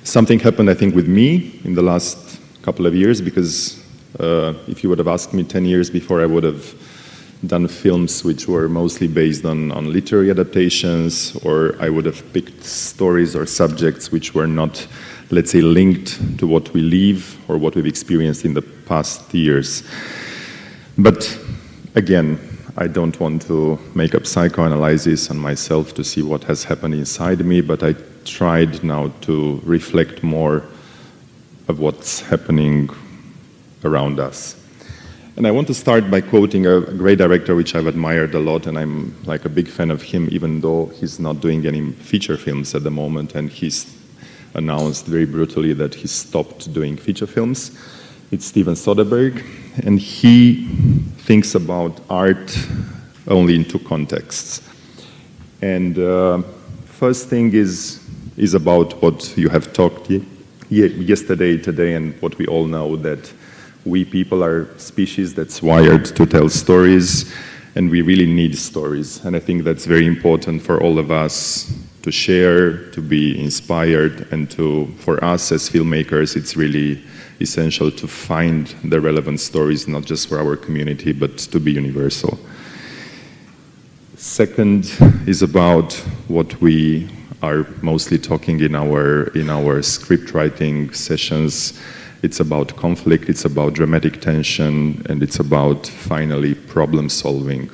Something happened, I think, with me in the last couple of years, because if you would have asked me 10 years before, I would have done films which were mostly based on literary adaptations, or I would have picked stories or subjects which were not, let's say, linked to what we live or what we've experienced in the past years. But again, I don't want to make a psychoanalysis on myself to see what has happened inside me, but I tried now to reflect more of what's happening around us. And I want to start by quoting a great director which I've admired a lot, and I'm like a big fan of him, even though he's not doing any feature films at the moment, and he's announced very brutally that he stopped doing feature films. It's Steven Soderbergh, and he thinks about art only in two contexts. And first thing is about what you have talked yesterday, today, and what we all know, that we people are a species that's wired to tell stories, and we really need stories. And I think that's very important for all of us to share, to be inspired, and for us as filmmakers, it's really essential to find the relevant stories, not just for our community, but to be universal. Second is about what we are mostly talking in our script writing sessions. It's about conflict, it's about dramatic tension, and it's about, finally, problem solving.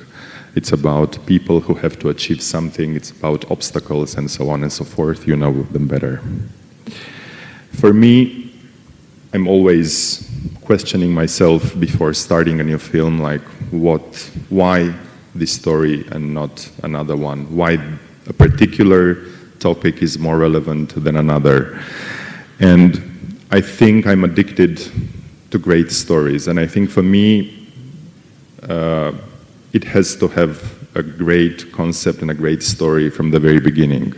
It's about people who have to achieve something, it's about obstacles, and so on and so forth. You know them better. For me, I'm always questioning myself before starting a new film, like why this story and not another one? Why a particular topic is more relevant than another? And I think I'm addicted to great stories, and I think for me, it has to have a great concept and a great story from the very beginning.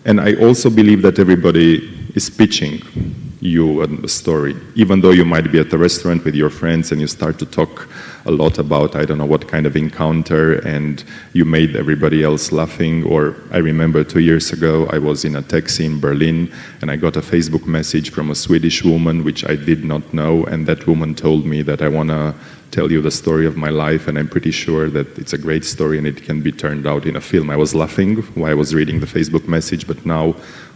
And I also believe that everybody is pitching you a story, even though you might be at a restaurant with your friends and you start to talk a lot about, I don't know what kind of encounter, and you made everybody else laughing. Or I remember 2 years ago, I was in a taxi in Berlin and I got a Facebook message from a Swedish woman which I did not know, and that woman told me that I want to tell you the story of my life, and I'm pretty sure that it's a great story and it can be turned out in a film. I was laughing while I was reading the Facebook message, but now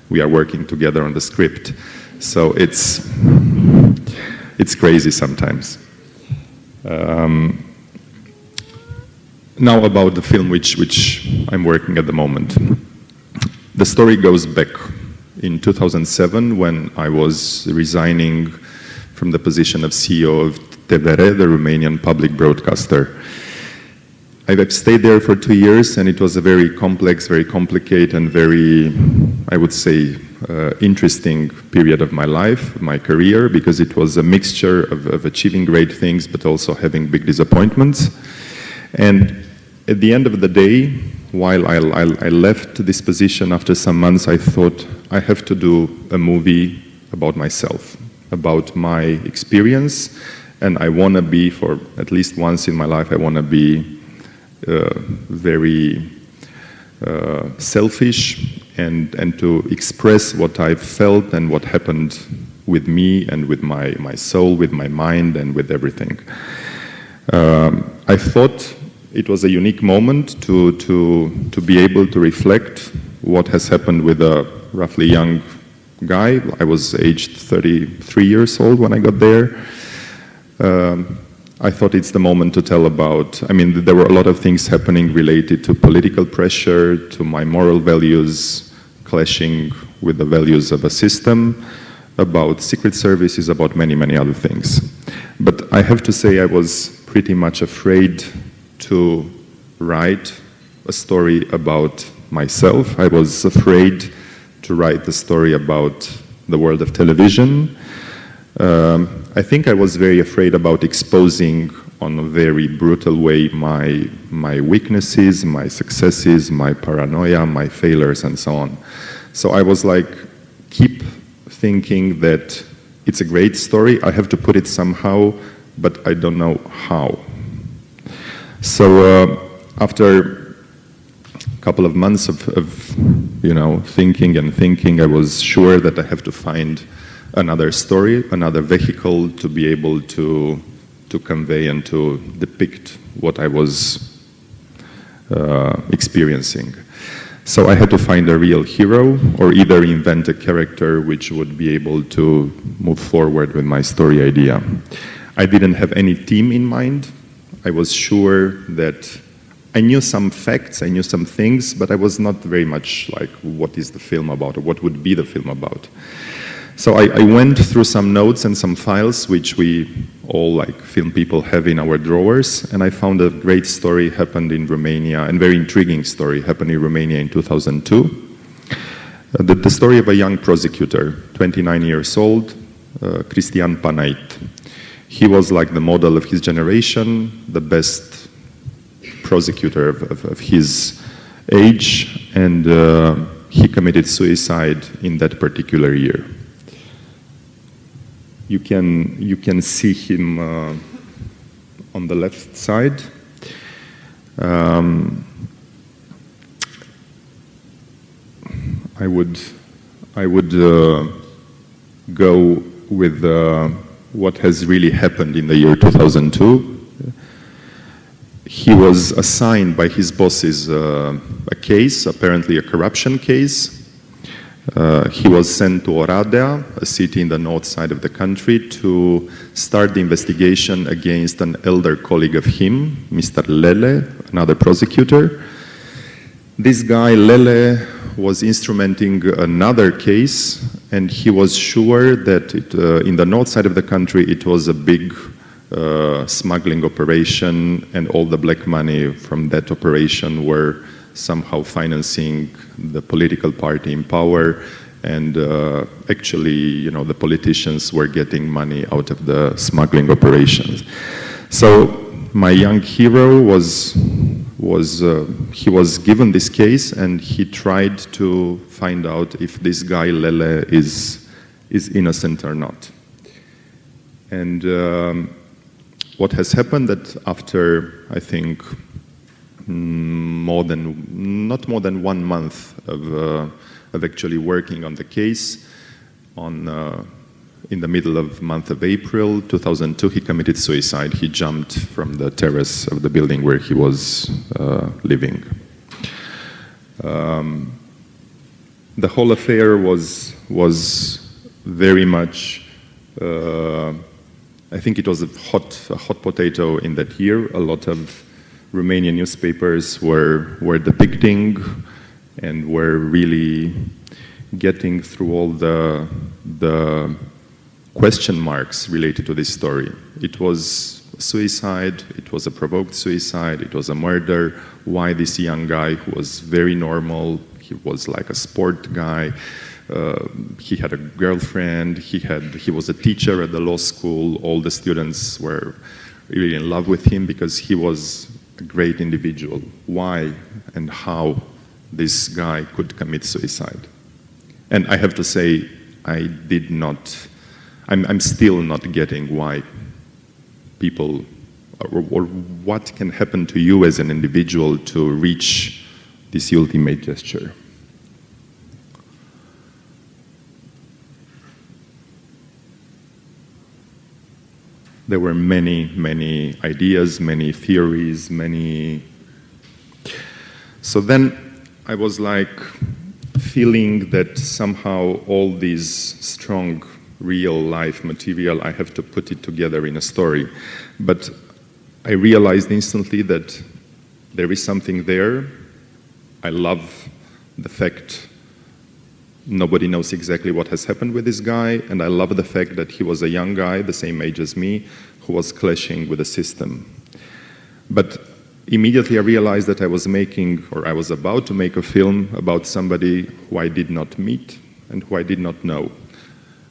we are working together on the script. So it's crazy sometimes. Now about the film which I'm working at the moment. The story goes back in 2007 when I was resigning from the position of CEO of TVR, the Romanian public broadcaster. I've stayed there for 2 years, and it was a very complex, very complicated, and very, I would say, interesting period of my life, my career, because it was a mixture of achieving great things, but also having big disappointments. And at the end of the day, while I left this position after some months, I thought I have to do a movie about myself, about my experience, and I want to be, for at least once in my life, I want to be very selfish and to express what I felt and what happened with me and with my soul, with my mind, and with everything. I thought it was a unique moment to be able to reflect what has happened with a roughly young guy. I was aged 33 years old when I got there. I thought it's the moment to tell about, I mean, there were a lot of things happening related to political pressure, to my moral values clashing with the values of a system, about secret services, about many, many other things. But I have to say I was pretty much afraid to write a story about myself. I was afraid to write a story about the world of television. I think I was very afraid about exposing on a very brutal way my weaknesses, my successes, my paranoia, my failures, and so on. So I was like, keep thinking that it's a great story, I have to put it somehow, but I don't know how. So after a couple of months of thinking and thinking, I was sure that I have to find another story, another vehicle to be able to convey and to depict what I was experiencing. So I had to find a real hero, or either invent a character which would be able to move forward with my story idea. I didn't have any theme in mind. I was sure that I knew some facts, I knew some things, but I was not very much like, what is the film about, or what would be the film about? So I went through some notes and some files, which we all, like film people, have in our drawers, and I found a great story happened in Romania, and very intriguing story happened in Romania in 2002. The story of a young prosecutor, 29 years old, Cristian Panait. He was like the model of his generation, the best prosecutor of his age, and he committed suicide in that particular year. You can see him on the left side. I would go with what has really happened in the year 2002. He was assigned by his bosses a case, apparently a corruption case. He was sent to Oradea, a city in the north side of the country, to start the investigation against an elder colleague of him, Mr. Lele, another prosecutor. This guy, Lele, was instrumenting another case, and he was sure that in the north side of the country it was a big smuggling operation, and all the black money from that operation were somehow financing the political party in power, and actually, the politicians were getting money out of the smuggling operations. So my young hero was given this case, and he tried to find out if this guy Lele is innocent or not. And what has happened that after, I think, not more than 1 month of actually working on the case, in the middle of month of April 2002, he committed suicide. He jumped from the terrace of the building where he was living. The whole affair was very much, I think it was a hot potato in that year. A lot of Romanian newspapers were depicting and were really getting through all the question marks related to this story. It was suicide, it was a provoked suicide, it was a murder. Why this young guy who was very normal, he was like a sport guy, he had a girlfriend, he was a teacher at the law school, all the students were really in love with him because he was a great individual. Why and how this guy could commit suicide? And I have to say, I'm still not getting why people, or what can happen to you as an individual to reach this ultimate gesture. There were many, many ideas, many theories, So then I was like feeling that somehow all these strong real life material, I have to put it together in a story. But I realized instantly that there is something there. I love the fact nobody knows exactly what has happened with this guy, and I love the fact that he was a young guy, the same age as me, who was clashing with the system. But immediately I realized that I was about to make a film about somebody who I did not meet and who I did not know.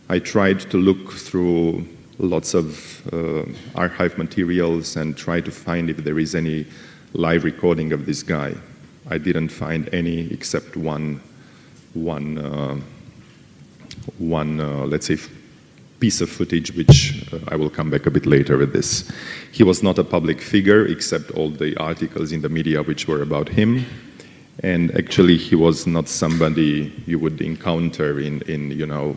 I tried to look through lots of archive materials and try to find if there is any live recording of this guy. I didn't find any except one let's say, piece of footage, which I will come back a bit later with this. He was not a public figure, except all the articles in the media which were about him. And actually, he was not somebody you would encounter in you know,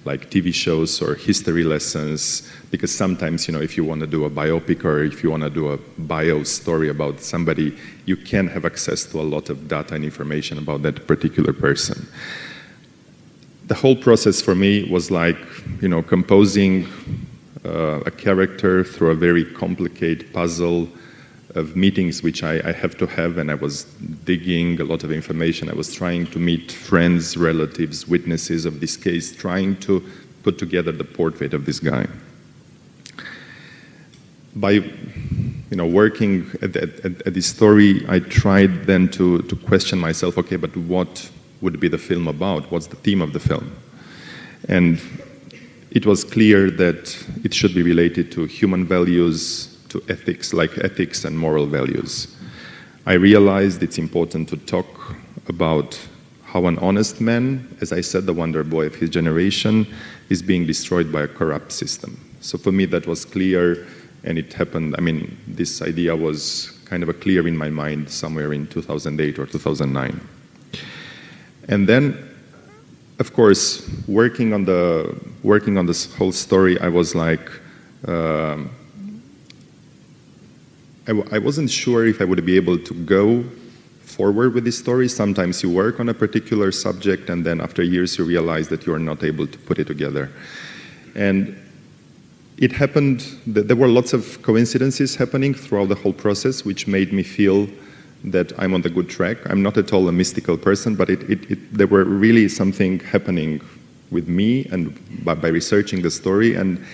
like TV shows or history lessons, because sometimes, you know, if you want to do a biopic or if you want to do a bio story about somebody, you can have access to a lot of data and information about that particular person. The whole process for me was like, you know, composing a character through a very complicated puzzle of meetings which I have to have, and I was digging a lot of information. I was trying to meet friends, relatives, witnesses of this case, trying to put together the portrait of this guy. By, you know, working at this story, I tried then to question myself, okay, but what would be the film about? What's the theme of the film? And it was clear that it should be related to human values, to ethics, like ethics and moral values. I realized it's important to talk about how an honest man, as I said, the wonder boy of his generation, is being destroyed by a corrupt system. So for me that was clear, and it happened, I mean, this idea was kind of clear in my mind somewhere in 2008 or 2009. And then, of course, working on this whole story, I was like, I wasn't sure if I would be able to go forward with this story. Sometimes you work on a particular subject and then after years you realize that you are not able to put it together. And it happened that there were lots of coincidences happening throughout the whole process, which made me feel that I'm on the good track. I'm not at all a mystical person, but there were really something happening with me and by researching the story, and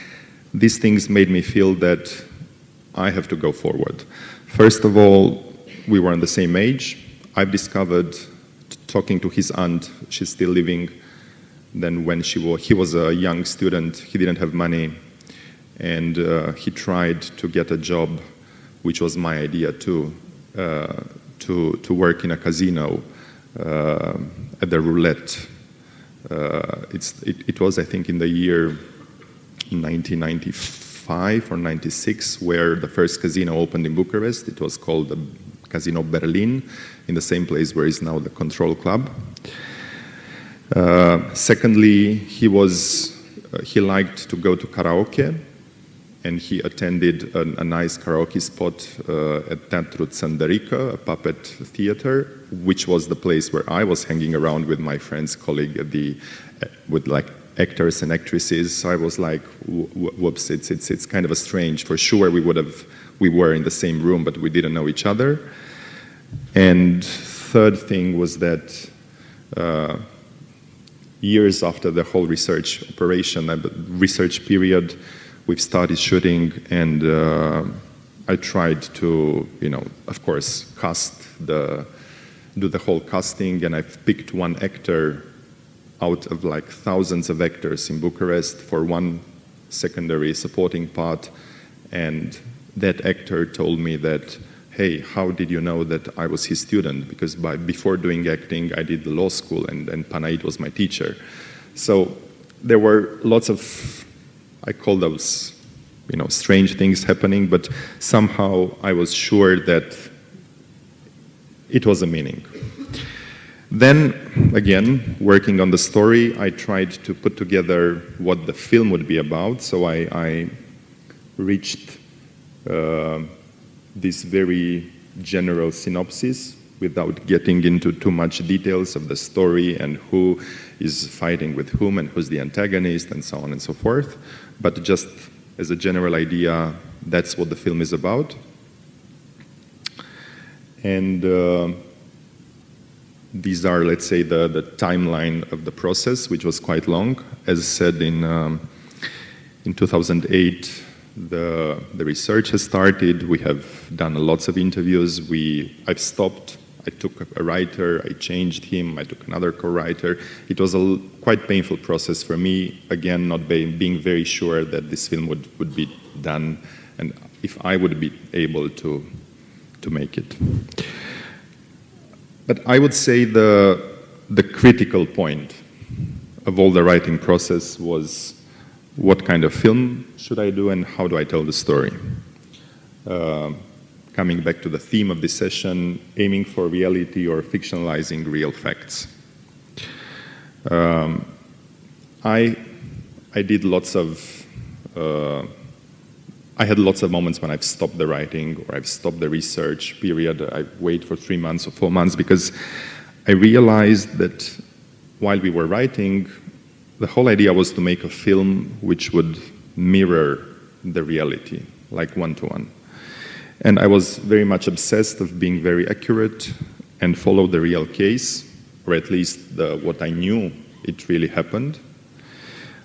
these things made me feel that I have to go forward. First of all, we were on the same age. I've discovered, talking to his aunt, she's still living, then when he was a young student, he didn't have money, and he tried to get a job, which was my idea too, to work in a casino at the roulette. It was, I think, in the year 1995 or 96, where the first casino opened in Bucharest. It was called the Casino Berlin, in the same place where is now the Control Club. Secondly, he liked to go to karaoke, and he attended a nice karaoke spot at Teatru Țăndărică, a puppet theater, which was the place where I was hanging around with my friends, colleague, with like actors and actresses. So I was like, whoops, it's kind of a strange. For sure, we were in the same room, but we didn't know each other. And third thing was that years after the whole research operation, research period, we've started shooting, and I tried to, of course, do the whole casting, and I've picked one actor out of like thousands of actors in Bucharest for one secondary supporting part, and that actor told me that, hey, how did you know that I was his student? Because before doing acting, I did the law school, and Panait was my teacher. So there were lots of, I call those, strange things happening, but somehow I was sure that it was a meaning. Then, again, working on the story, I tried to put together what the film would be about, so I reached this very general synopsis without getting into too much details of the story and who is fighting with whom and who's the antagonist and so on and so forth. But just as a general idea, that's what the film is about. And these are, let's say, the timeline of the process, which was quite long. As said, in 2008, the research has started. We have done lots of interviews. I've stopped. I took a writer, I changed him, I took another co-writer. It was a quite painful process for me, again, not being very sure that this film would be done and if I would be able to make it. But I would say the critical point of all the writing process was what kind of film should I do and how do I tell the story? coming back to the theme of this session, aiming for reality or fictionalizing real facts. I had lots of moments when I've stopped the writing or I've stopped the research period. I wait for 3 months or 4 months because I realized that while we were writing, the whole idea was to make a film which would mirror the reality, like one-to-one. And I was very much obsessed of being very accurate and follow the real case, or at least what I knew it really happened.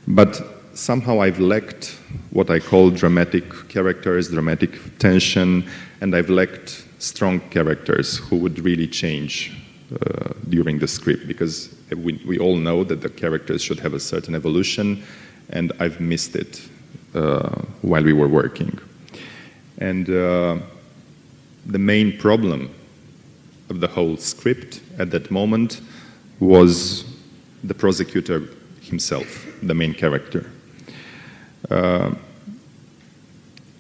But somehow I've lacked what I call dramatic characters, dramatic tension, and I've lacked strong characters who would really change during the script, because we all know that the characters should have a certain evolution, and I've missed it while we were working. And the main problem of the whole script at that moment was the prosecutor himself, the main character.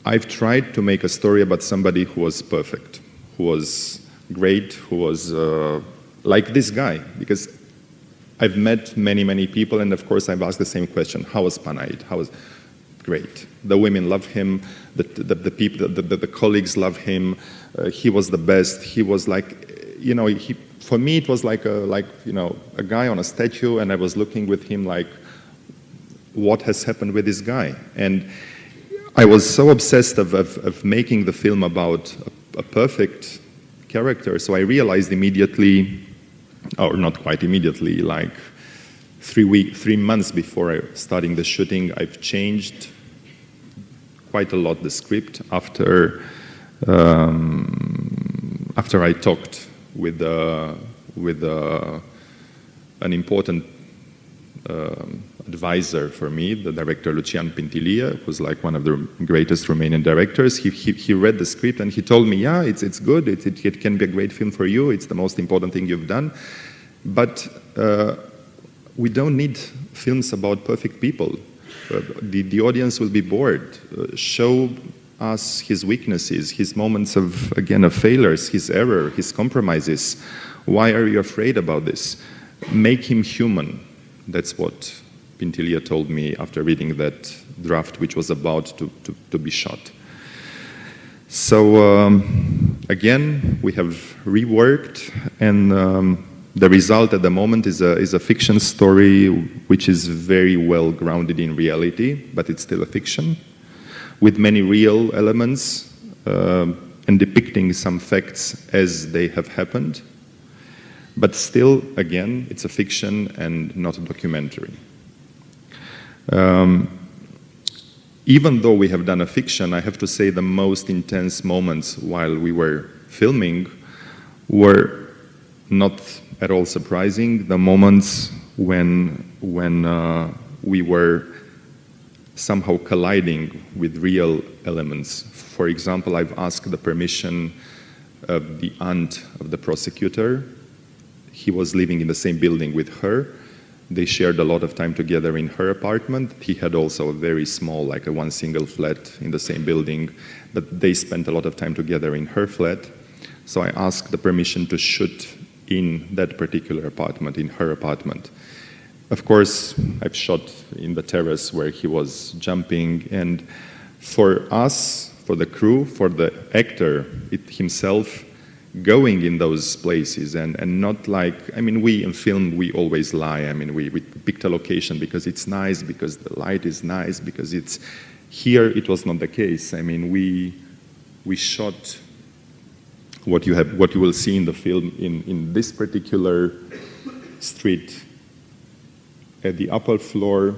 I've tried to make a story about somebody who was perfect, who was great, who was like this guy, because I've met many, many people, and of course I've asked the same question: how was Panaid? How was great? The women love him, the people, the colleagues love him. He was the best. He was like, you know, for me it was like a guy on a statue, and I was looking with him like, what has happened with this guy? And I was so obsessed of making the film about a perfect character, so I realized immediately, or not quite immediately, like 3 months before starting the shooting, I've changed quite a lot the script after I talked with an important advisor for me, the director Lucian Pintilie, who's like one of the greatest Romanian directors. He read the script and he told me, yeah, it's good, it can be a great film for you, it's the most important thing you've done, but we don't need films about perfect people. The audience will be bored. Show us his weaknesses, his moments of failures, his error, his compromises. Why are you afraid about this? Make him human. That's what Pintilie told me after reading that draft, which was about to be shot. So again, we have reworked, and the result at the moment is a fiction story which is very well grounded in reality, but it's still a fiction, with many real elements and depicting some facts as they have happened. But still, again, it's a fiction and not a documentary. Even though we have done a fiction, I have to say the most intense moments while we were filming were not at all surprising. The moments when we were somehow colliding with real elements. For example, I've asked the permission of the aunt of the prosecutor. He was living in the same building with her. They shared a lot of time together in her apartment. He had also a very small, like one single flat in the same building, but they spent a lot of time together in her flat. So I asked the permission to shoot in that particular apartment, in her apartment. Of course, I've shot in the terrace where he was jumping, and for us, for the crew, for the actor himself, going in those places and not like, I mean, we in film, we always lie. I mean, we picked a location because it's nice, because the light is nice, because it's, here it was not the case. I mean, we shot what you will see in the film in this particular street at the upper floor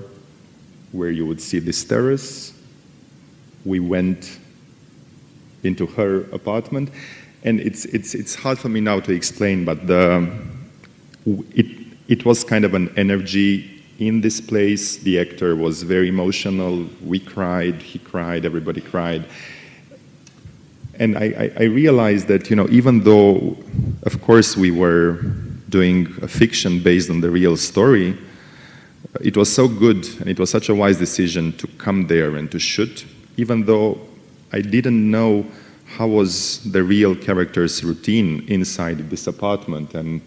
where you would see this terrace. We went into her apartment. And it's hard for me now to explain, but it was kind of an energy in this place. The actor was very emotional. We cried, he cried, everybody cried. And I realized that, you know, even though, of course, we were doing a fiction based on the real story, it was so good and it was such a wise decision to come there and to shoot, even though I didn't know how was the real character's routine inside this apartment and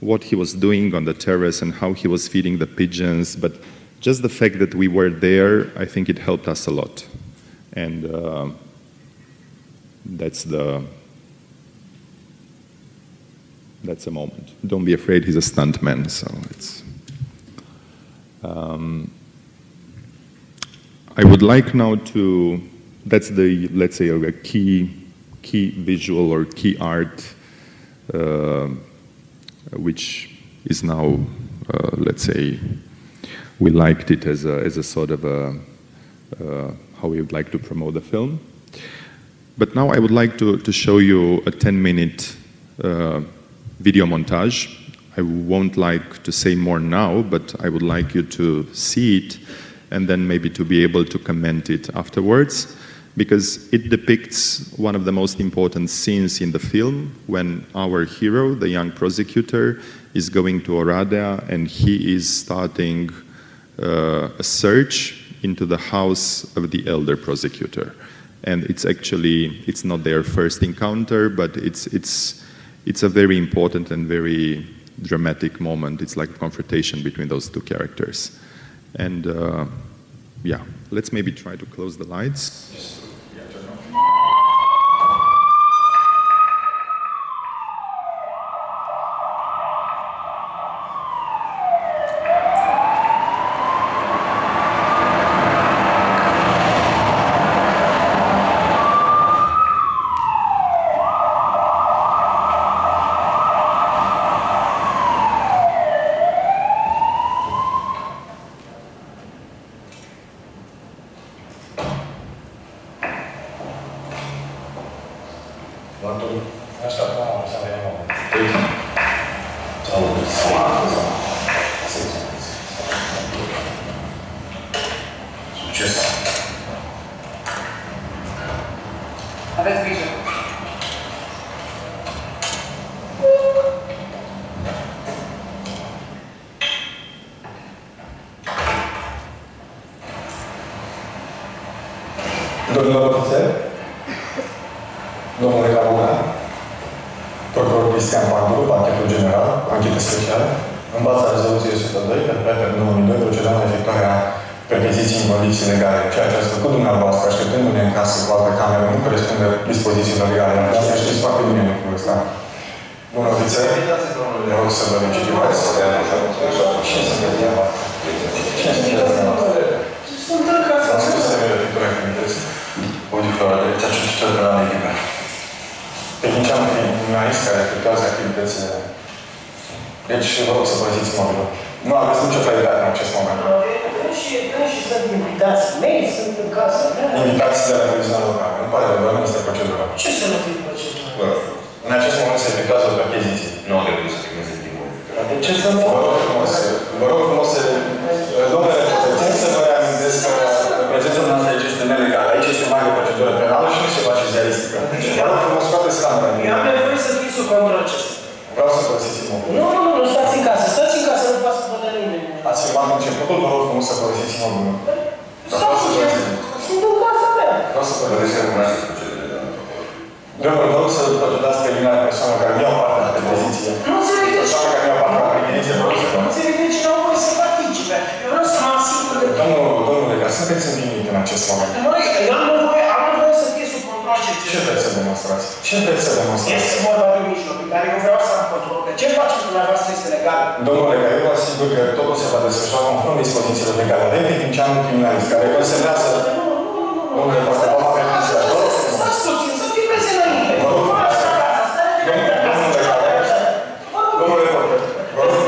what he was doing on the terrace and how he was feeding the pigeons. But just the fact that we were there, I think it helped us a lot. And that's a moment. Don't be afraid, he's a stuntman, so it's... I would like now to, that's the, let's say, a key visual or key art, which is now, let's say, we liked it as a sort of how we would like to promote the film. But now I would like to show you a 10-minute video montage. I won't like to say more now, but I would like you to see it and then maybe to be able to comment it afterwards, because it depicts one of the most important scenes in the film when our hero, the young prosecutor, is going to Oradea and he is starting a search into the house of the elder prosecutor. And it's actually, it's not their first encounter, but it's a very important and very dramatic moment. It's like a confrontation between those two characters. And yeah, let's maybe try to close the lights. Domnilor ofițeri, domnule Coman, procuror Cristian Panduru, parchetul general, anchetă specială, în baza rezoluției 102, pe 2002, procedăm la efectuarea percheziției în condiții legale. Ceea ce ați făcut dumneavoastră, așteptându-ne în casă cu altă cameră, nu corespunde dispozițiilor legale. Asta știți foarte bine lucrul ăsta. Domnule ofițer, vă rog să vă legitimați. Cine sunteți dumneavoastră? Sunt în casă. Am spus să vă efectuarea activității. Videographer, direcția cercetării penale echipă. Tehnicianul criminalist care efectuează activitățile. Deci, vă rog să părăsiți mobilul. Nu aveți nicio claritate în acest moment. Și sunt invitații mei, sunt în casă mea. Invitații de la televiziunea locală. Nu pare rău, nu este procedura. Ce să nu fie procedura? În acest moment se efectuează o percheziție. Nu am trebuit să filmeze timpul. De ce să nu? Vă rog frumos să... Domnule, țin să vă reamintesc că prezența noastră aici este nelegală. Aici este mai de procedură penală și nu se face ziaristică. Vă rog frumos, scoateți camera. Eu am nevoie să fiu sub control acesta. Vreau să părăsiți imobilul. Nu, stați în casă. Stați în casă, nu poate să vă dă nimeni. Ați filmat începutul, vă rog frumos să părăsiți imobilul. Stați în casă. Sunt în casa mea. Vreau să părăsiți imobilul. Domnule, vă rog să procedați pe linia persoană care nu iau parte la percheziție. Nu înțeleg de ce. Persoană care nu iau parte la percheziție, vă rog să vă... Nu înțeleg de ce n-au voie să participe. Eu vreau să mă asigur de... Domnule, dar sunteți învinit în acest moment. Eu am nevoie să fie sub control ce vreți să demonstrați? Ce vreți să demonstrați? Este vorba de un mijloc pe care eu vreau să am control. Că ce faceți dumneavoastră este legal. Domnule, că eu vă asigur că totul se va desfășura conform dispozițiilor legale. Avem tehnicianul criminalist care consemnează... Domnule, poate v-am avertizat. Stați puțin, să filmeze înainte. Domnule reporter, vă rog,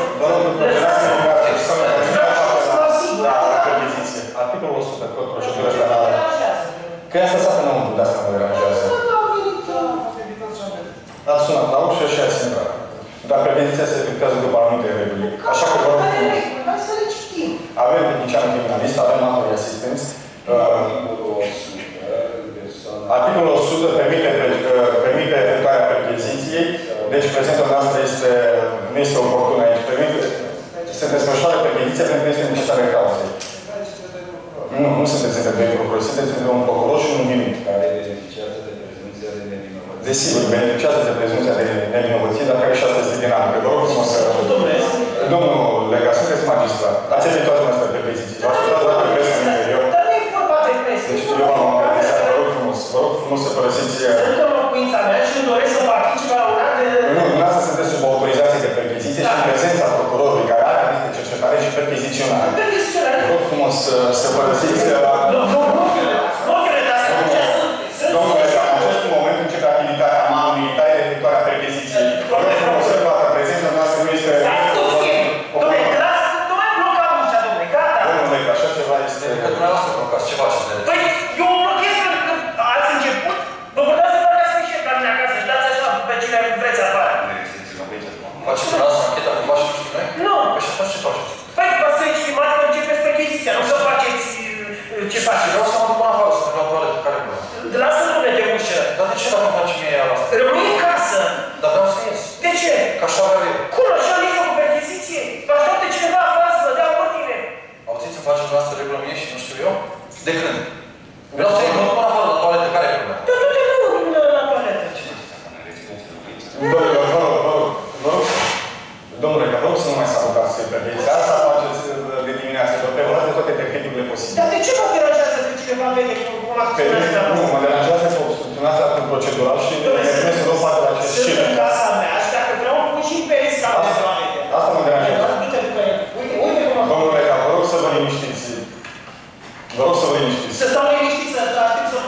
articolul 100, cod procedură penală. Că asta s-a înăuntru, de asta mă deranjează. Ați sunat la ușă și ați intrat. Dar percheziția se efectuează după anumite reguli. Așa că vă rog... Hai să le citim. Avem tehnicianul criminalist, avem martorii asistenți. Articolul 100 permite efectuarea percheziției, deci prezența noastră nu este oportună aici. Permite să desfășoare percheziția pentru că este necesară cauzei. Nu sunteți între doi procurori, sunteți între un procuror și un minut. Care beneficiază de prezumția de nevinovăție. Desigur, beneficiază de prezumția de nevinovăție, dar care și asta este dinamică. Vă rog frumos să... Domnul Lega, sunteți magistrat. Ați evenit toate noastre pe petiții. V-aș putea doar pe presă în interior. Dar nu e vorba de presă. Deci eu v-am avertizat. Vă rog frumos să părăsiți... Sunt în locuința mea și îmi doresc să particip la un an de... Nu, dumneavoastră sunteți sub autorizație de percheziție și în prezența procurorului care are acte de cercetare și percheziționare. Percheziționare? Vă rog frumos să părăsiți... Domnule, în acest moment începe activitatea militare de efectuarea percheziției. Vă rog frumos să toată prezența noastră nu este... Dom'le, gras, nu mai bloca ușa, dom'le, gata! Domnule, că așa ceva este... Că dumneavoastră blocați, ce faceți de Păi, eu blochez că ați început, vă puteți să băgați în șef la mine acasă și dați așa pe cine vreți afară. Faceți dumneavoastră ancheta cu pași nu știu noi? Nu! Păi și atunci ce faceți? Păi, vă să estimați că începeți percheziția, nu să faceți ce faceți. Vreau să mă duc până afară, să merg la toaletă, care e problema? Lasă-mă de ușă. Dar de ce dacă îmi face mie ea asta? Rămâi în casă. Dar vreau să ies. De ce? Că așa vrea eu. Cum așa nici cu percheziție? Vă așteaptă cineva afară să vă dea ordine. Auziți, îmi faceți dumneavoastră regulă mie și nu știu eu? De când? Vreau să ies, mă duc până afară la toaletă, care e problema? Dar du-te la toaletă. Domnule, că vă rog să nu mai sabotați percheziția. Asta faceți de dimineață. Vă preorați de toate tehnicile posibile. Dar de ce mă deranjează că cineva vede cum acționează? Nu, mă deranjează că obstrucționați actul procedural și trebuie să luăm parte la acest Sunt scene. în casa mea și dacă vreau pun și pe risc ca de oameni. Asta mă deranjează. Uite cum acolo. Domnule, vă rog să vă liniștiți. Vă rog să vă liniștiți. Să stau liniștit, să aștept să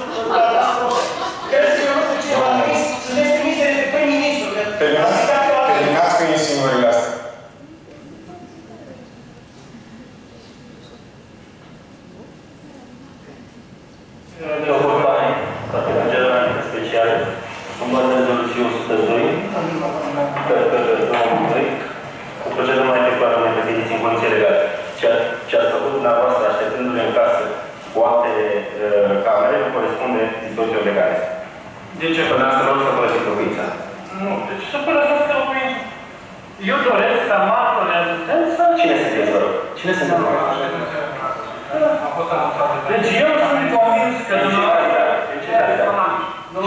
credeți că eu nu știu ce v-am trimis? Sunteți trimise de prim-ministru. Terminați cu insinuările astea. Speciale, în baza rezoluției 102, cu procedură mai efectuată mai definiții în condiții legale. Ce ați făcut dumneavoastră așteptându-le în casă cu alte camere nu corespunde dispozițiilor legale. De ce? Până asta vreau să părăsiți locuința. Nu, deci să părăsesc locuința. Eu doresc ca martor de asistență... Cine sunteți, vă rog? Cine sunteți, vă rog? Deci eu sunt convins că dumneavoastră... Nu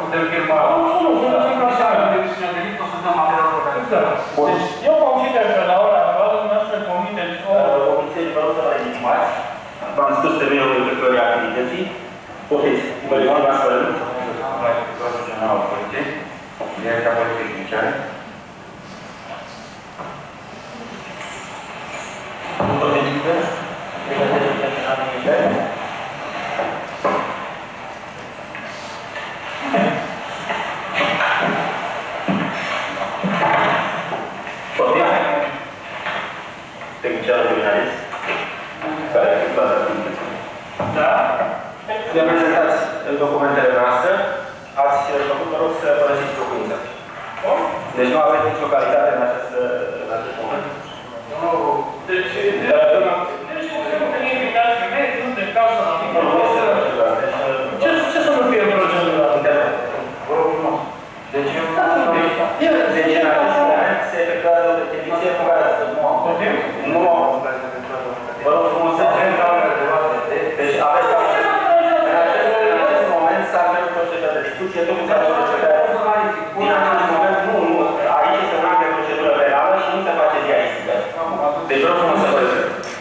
putem firma... Nu, ne-a venit o să dăm materialul organizat. Deci eu consider că la ora actuală dumneavoastră comiteți o... Ofițerii, vă rog să vă legitimați. V-am spus termenul efectuării activității. Poftiți, vă legitimați fără rând. Directorul General al Poliției, Direcția Poliției Judiciare. Protecție, Brigăderii Naționale Militare. Tehnicierul criminalist, care a efectuat activități. Da? Le prezentați documentele noastre, ați făcut, vă rog, să părăsiți locuința. Deci nu aveți nicio calitate în acest moment. Nu. Deci, înseamnă că e invitații mei, nu de cauza la mine. Ce să nu fie procedura? Vă rog frumos. Deci, în acest moment se efectuează o percheziție cu care nu am. Vă rog frumos să deci aveți în acest moment s-a avut procedura de discuție, tot s-a avut procedura. Din acest moment, nu, aici este un act de procedură penală și nu se face diaristică. Deci vă rog frumos să vă rog.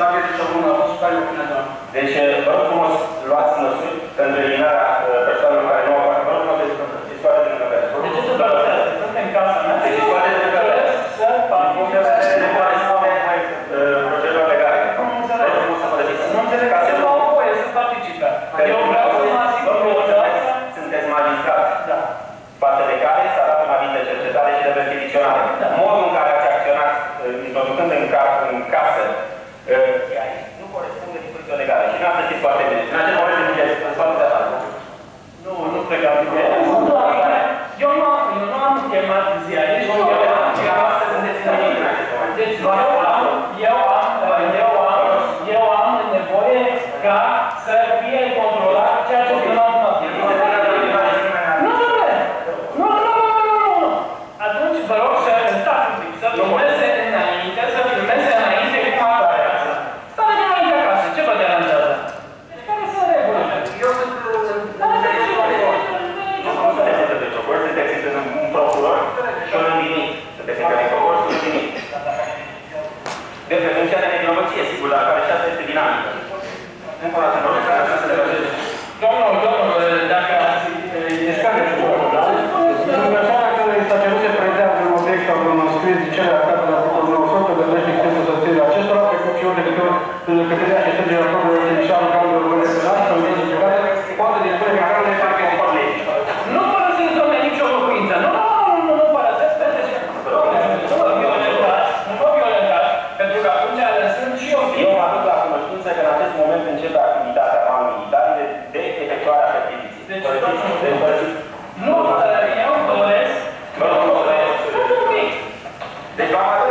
Dacă este o bună, a fost care opinia doamnă. Deci vă rog frumos, luați măsuri pentru eliminarea persoanelor care nu au fac. Vă rog frumos, deci scoate din încăpere. De ce să părăsească? Sunt în casa mea. Deci scoate din încăpere. Să participă. Nu corespunde procedura legală. Vă rog frumos să părăsiți. Nu înțeleg că nu au voie să participe. Eu vreau să mă asigur că sunteți magistrat. Da. Față de care s-a dat un aviz de cercetare și de percheziționare. Modul în care ați acționat, introducând în casă, nu corespunde dispozițiilor legale. Și nu ați știți foarte bine. În acest moment îți fac de afară. Nu plecam de bine. Eu nu am chemat ziariști. Deci eu am nevoie ca să fie controlat ceea ce se întâmplă. Nu. Atunci vă rog să stați un pic, să filmeze înainte cum apare asta. Stare înainte acasă, ce vă deranjează? Deci care sunt regulile? Eu sunt... de prezumția de nevinovăție, sigur, dar care și asta este dinamică. Încă o dată, nu știu să le vedeți. Domnul, dacă ești care și în persoana care s-a cerut să predează un text sau un scris de cele acasă la articolul 900, găsește extensul sățirii acestora, precum și ori de câte ori căperea și strângerea probelor de mișoară în cadrul urmării penale sau în vieții private, poate dispune pe care le fac conform legii. Nu părăsesc, domnule, nicio locuință. Nu părăsesc, nu vă violentați, pentru că atunci sunt și eu Eu mă aduc la cunoștință că în acest moment începe activitatea banului militare de efectuarea percheziției. Nu, eu doresc. Deci v-am adus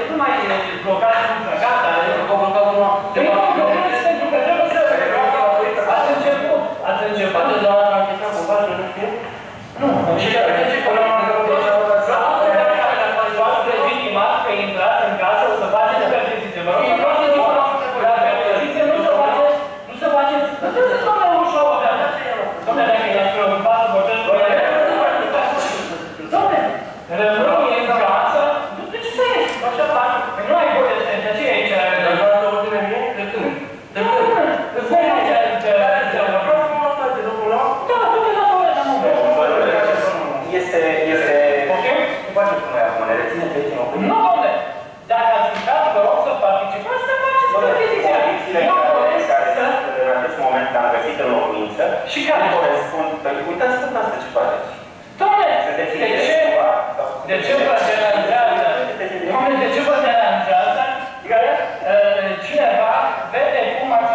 nu mai blocați încă, gata, pentru că trebuie să ați început deja la anchetat cu pașul, nu știu? Nu, și de ce v-ați legitimat că intrați în casă să faceți percheziție. Vă rog să faceți la percheziție, nu să faceți, nu trebuie să faceți ușa o dată. Dom'le, dacă ești preocupat să vorbești cu ele, dom'le, rămâi în casă, de ce să ieși? Așa faci? Nu ai voie să ieși, de ce e aici? De vreau să ordine mie? De când? De când? De când aici? Vreau să mă face, domnul ăla? Da, du-te la toaletă, mă. este... Ok? Ce faceți cu noi acum? Ne rețineți aici în opune? Nu, dom'le! Dacă ați plecat, vă rog să participați, să faceți percheziția. Eu doresc să... În acest moment am găsit în locuință și care corespund... Uitați tot asta ce faceți. Dom'le, de ce vă deranjează? Dom'le, de ce vă deranjează că cineva vede cum ați